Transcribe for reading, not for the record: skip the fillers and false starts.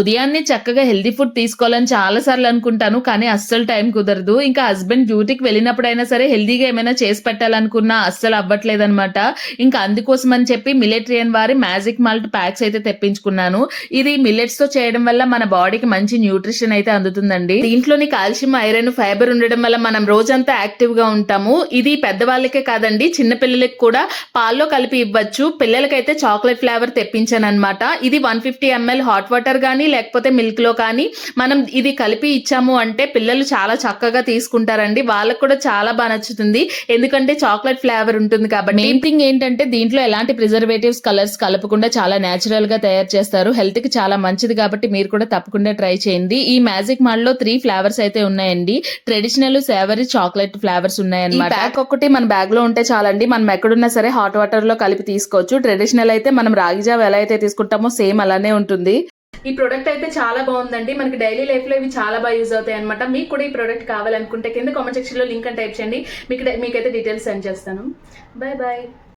ఉదయాన్నే చక్కగా healthy food తీసుకోవాలని చాలా సార్లు అనుకుంటాను. కానీ అస్సలు టైం కుదరదు. ఇంకా హస్బెండ్ డ్యూటీకి వెళ్ళినప్పుడైనా సరే హెల్తీగా ఏమైనా చేసి పెట్టాలనుకున్నా అస్సలు అవ్వట్లేదనమాట. ఇంకా అందుకోసమని చెప్పి మిల్లెట్రియన్ వారి మ్యాజిక్ మాల్ట్ ప్యాక్స్ అయితే తెప్పించుకున్నాను. ఇది మిల్లెట్స్‌తో చేయడం వల్ల మన బాడీకి మంచి న్యూట్రిషన్ అయితే అందుతుందండి. దీంట్లోని కాల్షియం, ఐరన్, ఫైబర్ ఉండడం వల్ల మనం రోజంతా యాక్టివ్‌గా ఉంటాము. ఇది పెద్దవాళ్ళకే కాదండి, చిన్న పిల్లలకి కూడా పాల్లో కలిపి ఇవ్వచ్చు. పిల్లలకైతే చాక్లెట్ ఫ్లేవర్ తెప్పించాననమాట. ఇది 150 ml హాట్ వాటర్ గానీ లేకపోతే మిల్క్ లో కానీ మనం ఇది కలిపి ఇచ్చాము అంటే పిల్లలు చాలా చక్కగా తీసుకుంటారండి. వాళ్ళకు కూడా చాలా బాగా నచ్చుతుంది. ఎందుకంటే చాక్లెట్ ఫ్లేవర్ ఉంటుంది కాబట్టి. మెయిన్ థింగ్ ఏంటంటే దీంట్లో ఎలాంటి ప్రిజర్వేటివ్స్, కలర్స్ కలపకుండా చాలా నేచురల్ గా తయారు చేస్తారు. హెల్త్ కి చాలా మంచిది కాబట్టి మీరు కూడా తప్పకుండా ట్రై చేయండి. ఈ మ్యాజిక్ మాల్ లో 3 ఫ్లేవర్స్ అయితే ఉన్నాయండి. ట్రెడిషనల్, సేవరీ, చాక్లెట్ ఫ్లేవర్స్ ఉన్నాయన్నమాట. ప్యాక్ ఒకటి మన బ్యాగ్ లో ఉంటే చాలండి. మనం ఎక్కడున్నా సరే హాట్ వాటర్ లో కలిపి తీసుకోవచ్చు. ట్రెడిషనల్ అయితే మనం రాగి జావ ఎలా అయితే తీసుకుంటామో సేమ్ అలానే ఉంటుంది. ఈ ప్రొడక్ట్ అయితే చాలా బాగుందండి. మనకి డైలీ లైఫ్ లో ఇవి చాలా బాగా యూజ్ అవుతాయి అనమాట. మీకు కూడా ఈ ప్రొడక్ట్ కావాలనుకుంటే కింద కామెంట్ సెక్షన్ లో లింక్ అని టైప్ చేయండి. మీకైతే డీటెయిల్స్ సెండ్ చేస్తాను. Bye bye.